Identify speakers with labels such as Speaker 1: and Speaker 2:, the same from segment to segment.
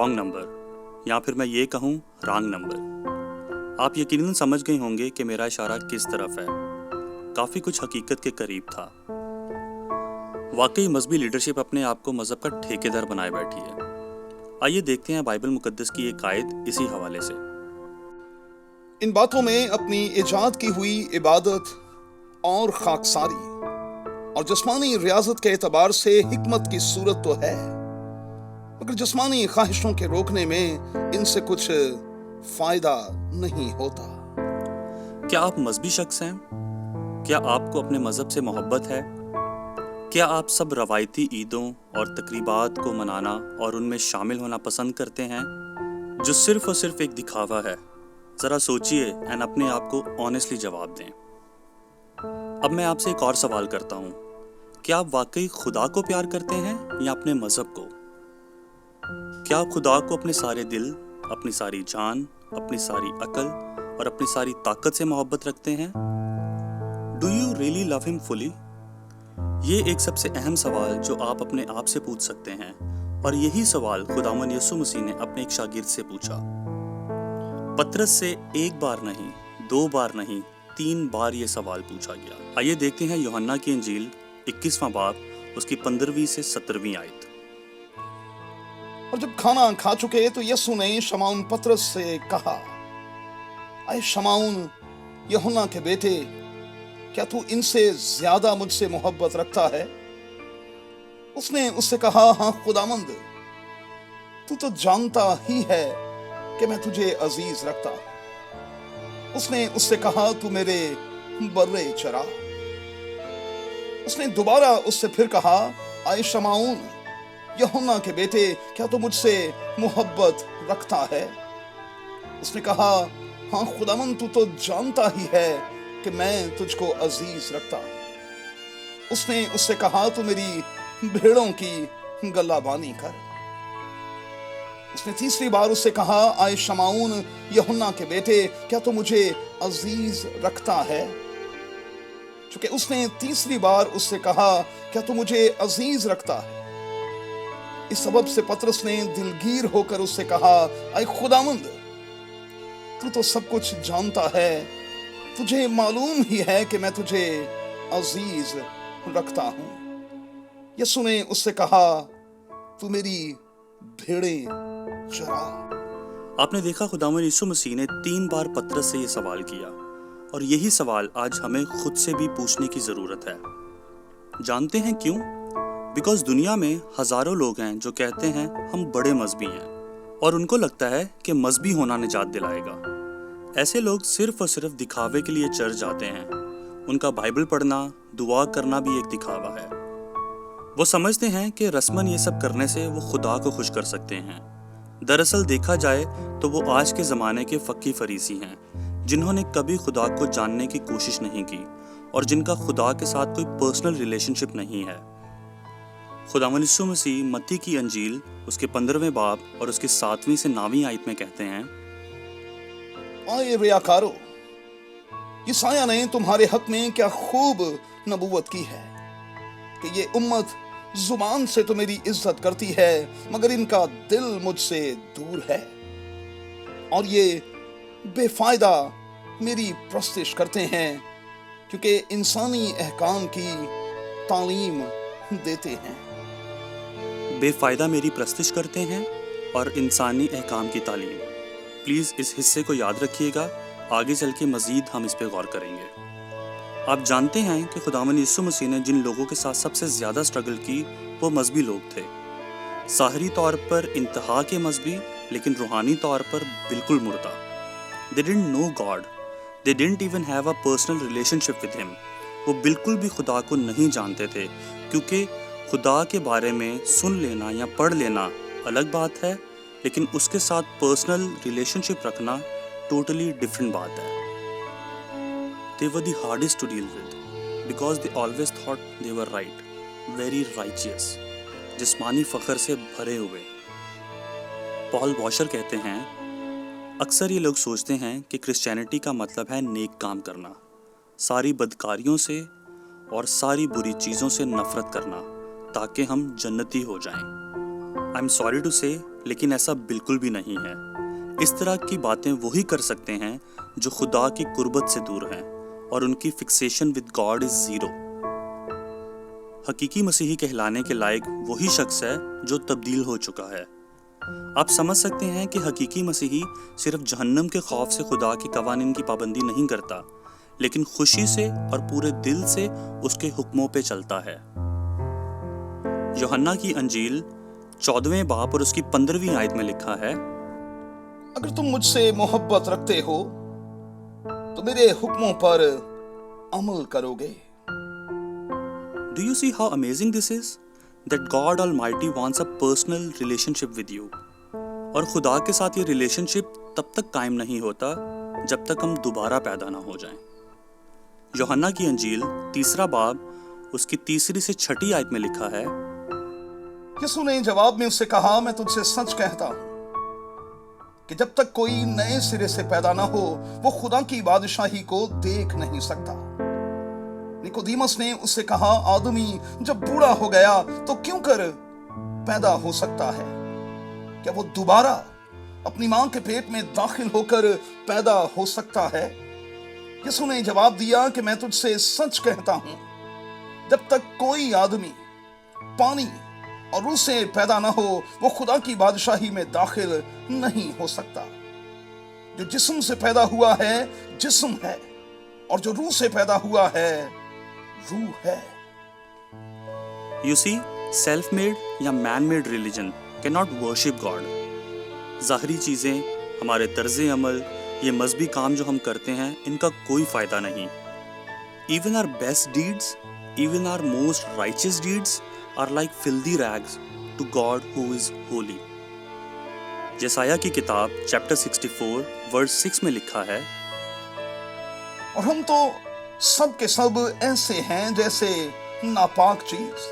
Speaker 1: Wrong number, या फिर मैं ये कहूँ रॉन्ग नंबर। आप यकीनन समझ गए होंगे कि मेरा इशारा किस तरफ है। काफ़ी कुछ हकीकत के करीब था। वाकई मजहबी लीडरशिप अपने आप को मज़हब का ठेकेदार बनाए बैठी है। आइए देखते हैं बाइबल मुकद्दस की एक आयत इसी हवाले से।
Speaker 2: इन बातों में अपनी इजाद की हुई इबादत और खाकसारी और जिस्मानी रियाजत के एतबार से हिकमत की सूरत तो है, मगर जिस्मानी ख्वाहिशों के रोकने में इनसे कुछ फायदा नहीं होता।
Speaker 1: क्या आप मजहबी शख्स हैं? क्या आपको अपने मज़हब से मोहब्बत है? क्या आप सब रवायती ईदों और तकरीबात को मनाना और उनमें शामिल होना पसंद करते हैं जो सिर्फ और सिर्फ एक दिखावा है? ज़रा सोचिए एंड अपने आप को ऑनेस्टली जवाब दें। अब मैं आपसे एक और सवाल करता हूँ, क्या आप वाकई खुदा को प्यार करते हैं या अपने मज़हब को? क्या आप खुदा को अपने सारे दिल, अपनी सारी जान, अपनी सारी अकल और अपनी सारी ताकत से मोहब्बत रखते हैं? Do you really love him fully? ये एक सबसे अहम सवाल जो आप अपने आप से पूछ सकते हैं, और यही सवाल खुदावंद यीशु मसीह ने अपने एक शागिर्द से पूछा। पतरस से एक बार नहीं, 2 बार नहीं, 3 बार ये सवाल पूछा गया। आइए देखते हैं यूहन्ना की इंजील 21वां बाब, उसकी 15वीं से 17वीं आयत।
Speaker 2: और जब खाना खा चुके तो यीशु ने शमौन पतरस से कहा, अय शमौन, यूहन्ना के बेटे, क्या तू इनसे ज्यादा मुझसे मोहब्बत रखता है? उसने उससे कहा, हाँ खुदावंद, तू तो जानता ही है कि मैं तुझे अजीज रखता हूं। उसने उससे कहा, तू मेरे बर्रे चरा। उसने दोबारा उससे फिर कहा, आए शमौन, यूहन्ना के बेटे, क्या तू मुझसे मोहब्बत रखता है? उसने कहा, हाँ खुदावंद, तू तो जानता ही है कि मैं तुझको अजीज रखता हूं। उसने उससे कहा, तू मेरी भेड़ों की गल्लाबानी कर। उसने तीसरी बार उससे कहा, आए शमौन, यूहन्ना के बेटे, क्या तू मुझे अजीज रखता है? चूंकि उसने तीसरी बार उससे कहा, क्या तू मुझे अजीज रखता है, इस सबब से पतरस ने दिलगीर होकर उससे कहा, आए खुदावंद, तू तो सब कुछ जानता है, तुझे मालूम ही है कि मैं तुझे अजीज रखता हूं। यीशु ने उससे कहा, तू मेरी भेड़ें चरा।
Speaker 1: आपने देखा, खुदावंद यीशु मसीह ने 3 बार पतरस से ये सवाल किया, और यही सवाल आज हमें खुद से भी पूछने की ज़रूरत है। जानते हैं क्यों? बिकॉज दुनिया में हज़ारों लोग हैं जो कहते हैं हम बड़े मजहबी हैं, और उनको लगता है कि मजहबी होना निजात दिलाएगा। ऐसे लोग सिर्फ और सिर्फ दिखावे के लिए चर्च जाते हैं। उनका बाइबल पढ़ना, दुआ करना भी एक दिखावा है। वो समझते हैं कि रस्मन ये सब करने से वो खुदा को खुश कर सकते हैं। दरअसल देखा जाए तो वो आज के ज़माने के फ़क्की फरीसी हैं, जिन्होंने कभी खुदा को जानने की कोशिश नहीं की और जिनका खुदा के साथ कोई पर्सनल रिलेशनशिप नहीं है। खुदावंद यीशु मसीह मत्ती की अंजील उसके 15वें बाब और उसके 7वीं से 9वीं आयत में कहते हैं,
Speaker 2: आए रियाकारो, यसाया ने तुम्हारे हक में क्या खूब नबूवत की है कि ये उम्मत जुबान से तो मेरी इज्जत करती है, मगर इनका दिल मुझसे दूर है, और ये बेफायदा मेरी प्रस्तिश करते हैं, क्योंकि इंसानी अहकाम की तालीम देते हैं।
Speaker 1: बेफायदा मेरी प्रस्तिश करते हैं और इंसानी अहकाम की तालीम। प्लीज़ इस हिस्से को याद रखिएगा, आगे चल के मज़ीद हम इस पे गौर करेंगे। आप जानते हैं कि खुदावंद यीशु मसीह ने जिन लोगों के साथ सबसे ज़्यादा स्ट्रगल की वो मजहबी लोग थे। ज़ाहरी तौर पर इंतहा के मजहबी, लेकिन रूहानी तौर पर बिल्कुल मुर्दा। They didn't know God, they didn't even have a personal relationship with him. वो बिल्कुल भी खुदा को नहीं जानते थे, क्योंकि खुदा के बारे में सुन लेना या पढ़ लेना अलग बात है, लेकिन उसके साथ पर्सनल रिलेशनशिप रखना टोटली डिफरेंट बात है। They were the hardest to deal with because they always thought they were right, very righteous, जिस्मानी फ़ख्र से भरे हुए। पॉल वॉशर कहते हैं, अक्सर ये लोग सोचते हैं कि क्रिश्चियनिटी का मतलब है नेक काम करना, सारी बदकारियों से और सारी बुरी चीज़ों से नफ़रत करना, ताकि हम जन्नती हो जाएं। I'm sorry to say, لیکن ایسا بالکل بھی نہیں ہے. اس طرح کی باتیں وہی کر سکتے ہیں جو خدا کی قربت سے دور ہیں اور ان کی fixation with God is zero. حقیقی مسیحی کہلانے کے لائق وہی شخص ہے جو تبدیل ہو چکا ہے. آپ سمجھ سکتے ہیں کہ حقیقی مسیحی صرف جہنم کے خوف سے خدا کے قوانین کی پابندی نہیں کرتا، لیکن خوشی سے اور پورے دل سے اس کے حکموں پہ چلتا ہے. یوحنا کی انجیل 14ویں باب اور اس کی 15ویں آیت میں لکھا ہے،
Speaker 2: اگر تم مجھ سے محبت رکھتے ہو تو میرے حکموں پر عمل کرو گے.
Speaker 1: Do you see how amazing this is? That God Almighty wants a personal relationship with you. اور خدا کے ساتھ یہ ریلیشن شپ تب تک قائم نہیں ہوتا جب تک ہم دوبارہ پیدا نہ ہو جائیں. یوحنا کی انجیل 3 باب اس کی 3 سے 6 آیت میں لکھا ہے،
Speaker 2: یسوع نے جواب میں اس سے کہا، میں تجھ سے سچ کہتا ہوں کہ جب تک کوئی نئے سرے سے پیدا نہ ہو وہ خدا کی بادشاہی کو دیکھ نہیں سکتا. نیکودیمس نے اس سے کہا، آدمی جب بوڑھا ہو گیا تو کیوں کر پیدا ہو سکتا ہے؟ کیا وہ دوبارہ اپنی ماں کے پیٹ میں داخل ہو کر پیدا ہو سکتا ہے؟ یسوع نے جواب دیا کہ میں تجھ سے سچ کہتا ہوں، جب تک کوئی آدمی پانی اور روح سے پیدا نہ ہو وہ خدا کی بادشاہی میں داخل نہیں ہو سکتا. جو جسم سے پیدا ہوا ہے جسم ہے، اور جو روح سے پیدا ہوا ہے روح ہے.
Speaker 1: You see, self-made یا man-made religion cannot worship God. ظاہری چیزیں، ہمارے طرز عمل، یہ مذہبی کام جو ہم کرتے ہیں، ان کا کوئی فائدہ نہیں. Even our best deeds, even our most righteous deeds are like filthy rags to God who is holy. یسایہ کی کتاب چیپٹر 64 ورس 6 میں لکھا ہے،
Speaker 2: اور ہم تو سب کے سب ایسے ہیں جیسے ناپاک چیز،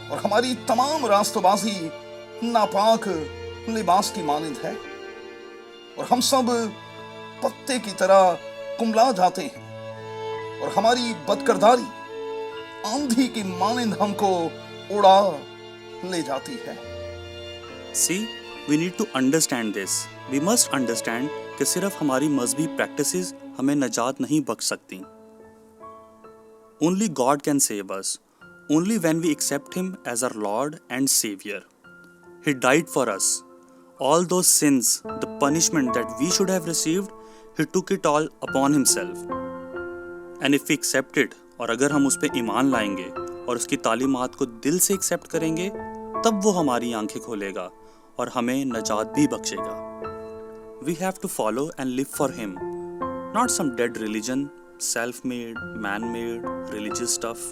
Speaker 2: اور ہماری تمام راست بازی ناپاک لباس کی مانند ہے، اور ہم سب پتے کی طرح کملا جاتے ہیں، اور ہماری بدکرداری آندھی کی مانند ہم کو اڑا لے جاتی ہے.
Speaker 1: See, we need to understand this. We must understand کہ صرف ہماری مذہبی پریکٹسز ہمیں نجات نہیں بخش سکتی. Only God can save us. Only when we accept Him as our Lord and Savior. He died for us. All those sins, the punishment that we should have received, He took it all upon Himself. And if we accept it, اور اگر ہم اس پہ ایمان لائیں گے اور اس کی تعلیمات کو دل سے ایکسیپٹ کریں گے، تب وہ ہماری آنکھیں کھولے گا اور ہمیں نجات بھی بخشے گا. We have to follow and live for Him, not some dead religion, self-made, man-made, religious stuff.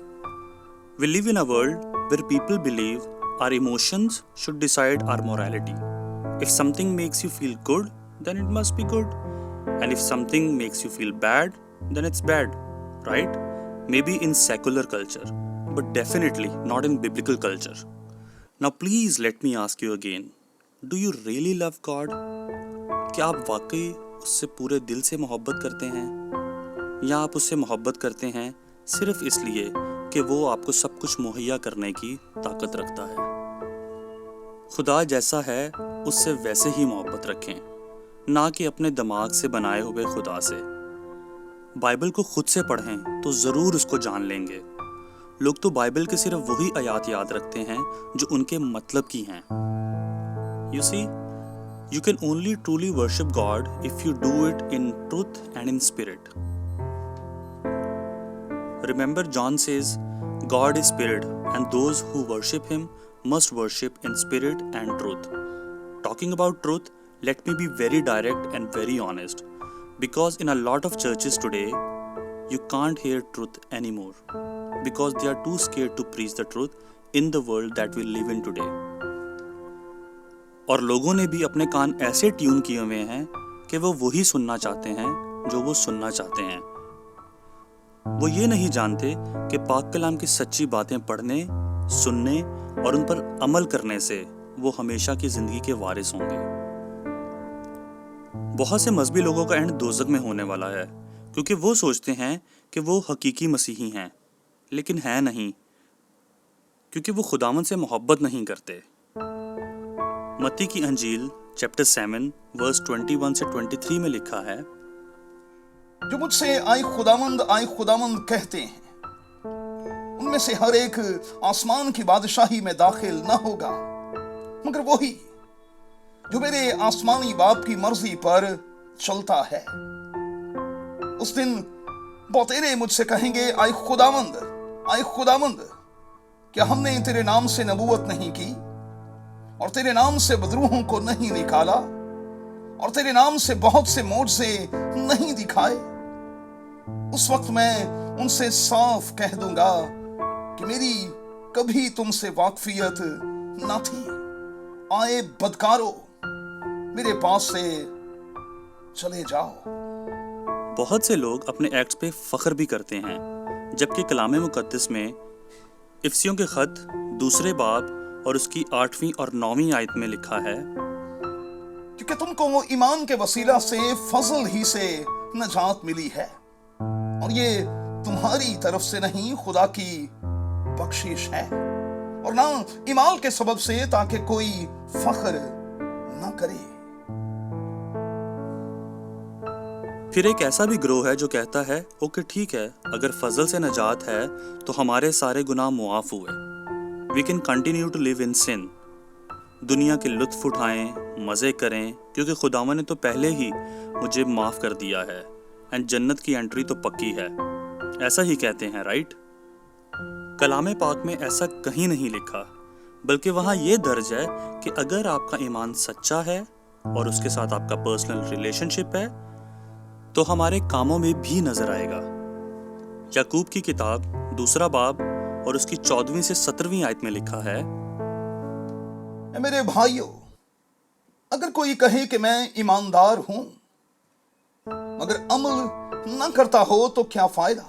Speaker 1: We live in a world where people believe our emotions should decide our morality. If something makes you feel good, then it must be good. And if something makes you feel bad, then it's bad, right? Maybe in secular culture, but definitely not in biblical culture. Now please let me ask you again, do you really love God? کیا آپ واقعی اس سے پورے دل سے محبت کرتے ہیں، یا آپ اس سے محبت کرتے ہیں صرف اس لیے کہ وہ آپ کو سب کچھ مہیا کرنے کی طاقت رکھتا ہے؟ خدا جیسا ہے اس سے ویسے ہی محبت رکھیں، نہ کہ اپنے دماغ سے بنائے ہوئے خدا سے. بائبل کو خود سے پڑھیں تو ضرور اس کو جان لیں گے. لوگ تو بائبل کے صرف وہی آیات یاد رکھتے ہیں جو ان کے مطلب کی ہیں. You see, you can only truly worship God if you do it in truth and in spirit. Remember, John says, God is spirit, and those who worship Him must worship in spirit and truth. Talking about truth, let me be very direct and very honest. Because in a lot of churches today, you can't hear truth anymore. Because they are too scared to preach the truth in the world that we live in today. اور لوگوں نے بھی اپنے کان ایسے tune کیے ہوئے ہیں کہ وہ وہی سننا چاہتے ہیں جو وہ سننا چاہتے ہیں. وہ یہ نہیں جانتے کہ پاک کلام کی سچی باتیں پڑھنے، سننے اور ان پر عمل کرنے سے وہ ہمیشہ کی زندگی کے وارث ہوں گے. بہت سے مذہبی لوگوں کا اینڈ دوزخ میں ہونے والا ہے، کیونکہ وہ سوچتے ہیں کہ وہ حقیقی مسیحی ہیں، لیکن ہیں نہیں، کیونکہ وہ خداوند سے محبت نہیں کرتے. मत्ती की अंजील चैप्टर 7 वर्स 21 से 23 में लिखा है,
Speaker 2: जो मुझसे आए खुदावंद कहते हैं, उनमें से हर एक आसमान की बादशाही में दाखिल न होगा, मगर वही जो मेरे आसमानी बाप की मर्जी पर चलता है। उस दिन बहुतेरे मुझसे कहेंगे, आए खुदावंद, क्या हमने तेरे नाम से नबूवत नहीं की, और तेरे नाम से बदरूहों को नहीं निकाला, और तेरे नाम से बहुत से मोजज़े नहीं दिखाए? उस वक्त मैं उनसे साफ कह दूंगा कि मेरी कभी तुमसे वाकफियत न थी। आए बदकारो, मेरे पास से चले जाओ।
Speaker 1: बहुत से लोग अपने एक्ट्स पे फख्र भी करते हैं, जबकि कलाम मुकद्दस में इफसियों के खत 2 बाब और उसकी 8वीं और 9वीं आयत में लिखा है,
Speaker 2: क्योंकि तुमको वो ईमान के वसीला से फजल ही से नजात मिली है, और ये तुम्हारी तरफ से नहीं, खुदा की बख्शिश है, और ना ईमान के सबब से, ताकि कोई फख्र न करे।
Speaker 1: फिर एक ऐसा भी ग्रोह है जो कहता है, ओके ठीक है, अगर फजल से नजात है तो हमारे सारे गुनाह मुआफ हुए, we can continue to live in sin, दुनिया के लुत्फ उठाएं, मज़े करें, क्योंकि खुदावन ने तो पहले ही मुझे माफ़ कर दिया है, एंड जन्नत की एंट्री तो पक्की है। ऐसा ही कहते हैं, राइट? कलाम पाक में ऐसा कहीं नहीं लिखा, बल्कि वहाँ ये दर्ज है कि अगर आपका ईमान सच्चा है और उसके साथ आपका पर्सनल रिलेशनशिप है तो हमारे कामों में भी नजर आएगा। याकूब की किताब 2 बाब और उसकी 14वीं से 17वीं आयत में लिखा है,
Speaker 2: मेरे भाइयों, अगर कोई कहे कि मैं ईमानदार हूं मगर अमल न करता हो तो क्या फायदा?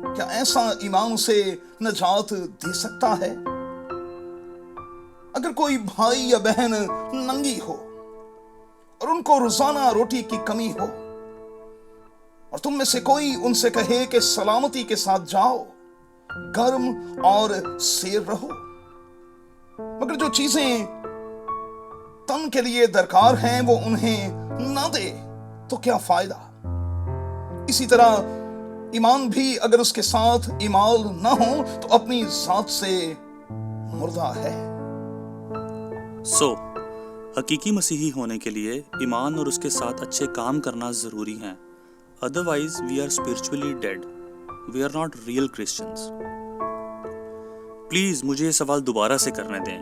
Speaker 2: क्या ऐसा ईमान उसे नजात दे सकता है? अगर कोई भाई या बहन नंगी हो और उनको रोजाना रोटी की कमी हो, और तुम में से कोई उनसे कहे कि सलामती के साथ जाओ, गर्म और सेर रहो, मगर जो चीजें तन के लिए दरकार हैं वो उन्हें ना दे, तो क्या फायदा? इसी तरह ईमान भी अगर उसके साथ ईमाल ना हो तो अपनी जात से मुर्दा है।
Speaker 1: हकीकी मसीही होने के लिए ईमान और उसके साथ अच्छे काम करना जरूरी है, otherwise we are spiritually dead, we are not real Christians. Please मुझे ये सवाल दोबारा से करने दें,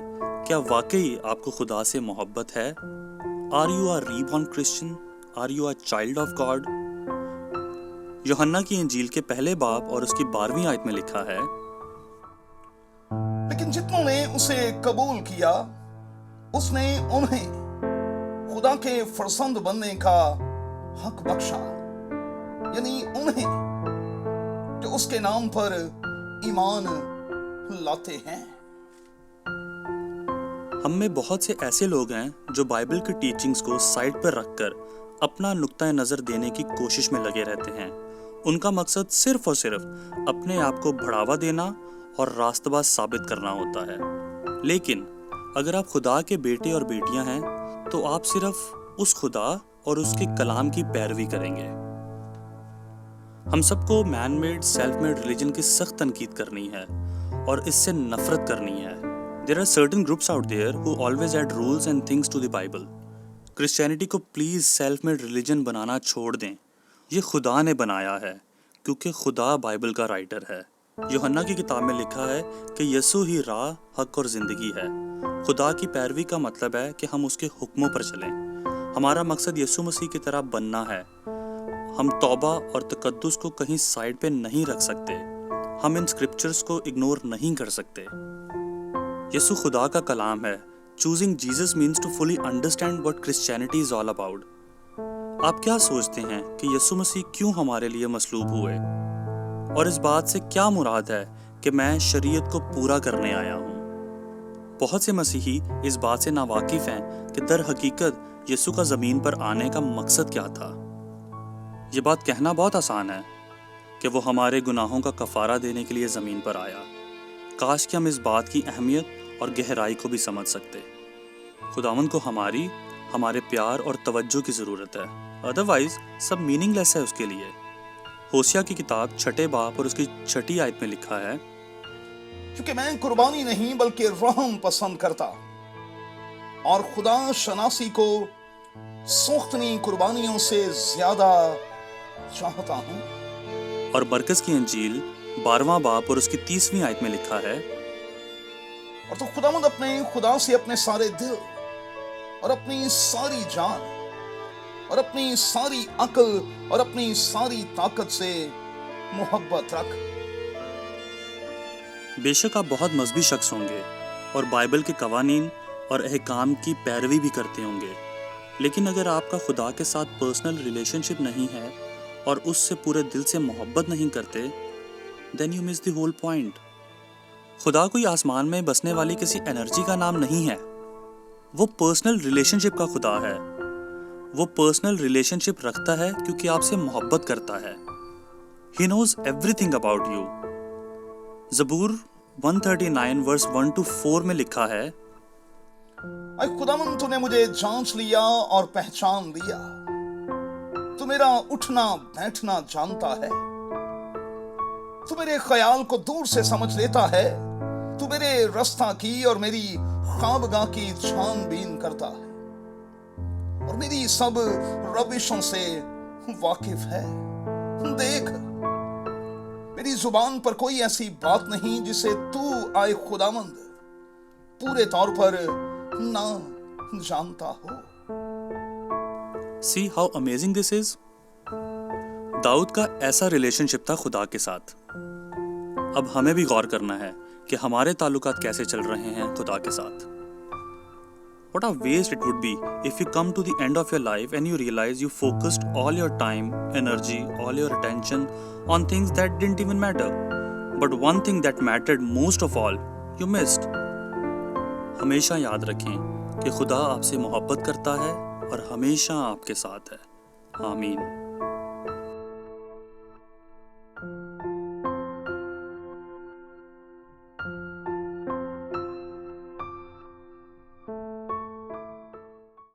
Speaker 1: क्या वाकई आपको खुदा से मोहब्बत है? Are you a reborn Christian? Are you a child of God? Yuhanna की इंजील के 1 बाब और उसकी 12वीं आयत में लिखा है,
Speaker 2: लेकिन जितनों ने उसे कबूल किया उसने उन्हें खुदा के फरजंद बनने का हक बख्शा, यानी उन्हें जो उसके नाम पर ईमान लाते हैं।
Speaker 1: हम में बहुत से ऐसे लोग हैं जो बाइबल की टीचिंग्स को साइड पर रखकर अपना नुक्ता नज़र देने की कोशिश में लगे रहते हैं। उनका मकसद सिर्फ और सिर्फ अपने आप को बढ़ावा देना और रास्तबाज साबित करना होता है। लेकिन अगर आप खुदा के बेटे और बेटियां हैं तो आप सिर्फ उस खुदा और उसके कलाम की पैरवी करेंगे। हम सबको man made self made religion की सख्त तनकीद करनी है और इससे नफरत करनी है। There are certain groups out there who always add rules and things to the Bible. Christianity को प्लीज सेल्फ मेड रिलीजन बनाना छोड़ दें। ये खुदा ने बनाया है क्योंकि खुदा बाइबल का राइटर है। यूहन्ना की किताब में लिखा है कि यीशु ही राह, हक और जिंदगी है। खुदा की पैरवी का मतलब है कि हम उसके हुक्मों पर चलें। हमारा मकसद यीशु मसीह की तरह बनना है। हम तौबा और तकद्दुस को कहीं साइड पे नहीं रख सकते। हम इन स्क्रिप्चर्स को इग्नोर नहीं कर सकते। यीशु खुदा का कलाम है। Choosing Jesus means to fully understand what Christianity is all about. आप क्या सोचते हैं कि यीशु मसीह क्यों हमारे लिए मसलूब हुए, और इस बात से क्या मुराद है कि मैं शरीयत को पूरा करने आया हूँ? बहुत से मसीही इस बात से नावाकिफ हैं कि दर हकीकत यीशु का ज़मीन पर आने का मकसद क्या था। ये बात कहना बहुत आसान है कि वो हमारे गुनाहों का कफ़ारा देने के लिए ज़मीन पर आया। काश कि हम इस बात की अहमियत और गहराई को भी समझ सकते। خداوند کو ہمارے پیار اور توجہ کی ضرورت ہے، ادروائز سب میننگ لیس ہے اس کے لیے۔ ہوشیہ کی کتاب 6 باب اور اس کی 6 آیت میں لکھا ہے،
Speaker 2: کیونکہ میں قربانی نہیں بلکہ رحم پسند کرتا اور خدا شناسی کو سوختنی قربانیوں سے زیادہ چاہتا ہوں۔
Speaker 1: اور مرکز کی انجیل 12واں باب اور اس کی 30ویں آیت میں لکھا ہے،
Speaker 2: اور تو خداوند اپنے خدا سے اپنے سارے دل اور اپنی ساری جان اور اپنی ساری عقل اور اپنی ساری طاقت سے محبت رکھ۔
Speaker 1: بے شک آپ بہت مذہبی شخص ہوں گے اور بائبل کے قوانین اور احکام کی پیروی بھی کرتے ہوں گے، لیکن اگر آپ کا خدا کے ساتھ پرسنل ریلیشن شپ نہیں ہے اور اس سے پورے دل سے محبت نہیں کرتے، then you miss the whole point۔ خدا کوئی آسمان میں بسنے والی کسی انرجی کا نام نہیں ہے، وہ پرسنل ریلیشن شپ کا خدا ہے۔ وہ پرسنل ریلیشن شپ رکھتا ہے کیونکہ آپ سے محبت کرتا ہے۔ He knows everything about you۔ زبور 139 ورس 1-4 میں لکھا ہے،
Speaker 2: اے خداوند تو نے مجھے جانچ لیا اور پہچان لیا، تو میرا اٹھنا بیٹھنا جانتا ہے، تو میرے خیال کو دور سے سمجھ لیتا ہے، تو میرے رستہ کی اور میری خوابگاہ کی چھان بین کرتا ہے اور میری سب روشوں سے واقف ہے۔ دیکھ، میری زبان پر کوئی ایسی بات نہیں جسے تو آئے خداوند پورے طور پر نہ جانتا ہو۔
Speaker 1: See how amazing this is۔ داؤد کا ایسا ریلیشن شپ تھا خدا کے ساتھ۔ اب ہمیں بھی غور کرنا ہے کہ ہمارے تعلقات کیسے چل رہے ہیں خدا کے ساتھ۔ What a waste it would be if you come to the end of your life and you realize you focused all your time, energy, all your attention on things that didn't even matter. But one thing that mattered most of all, you missed۔ ہمیشہ یاد رکھیں کہ خدا آپ سے محبت کرتا ہے اور ہمیشہ آپ کے ساتھ ہے۔ آمین۔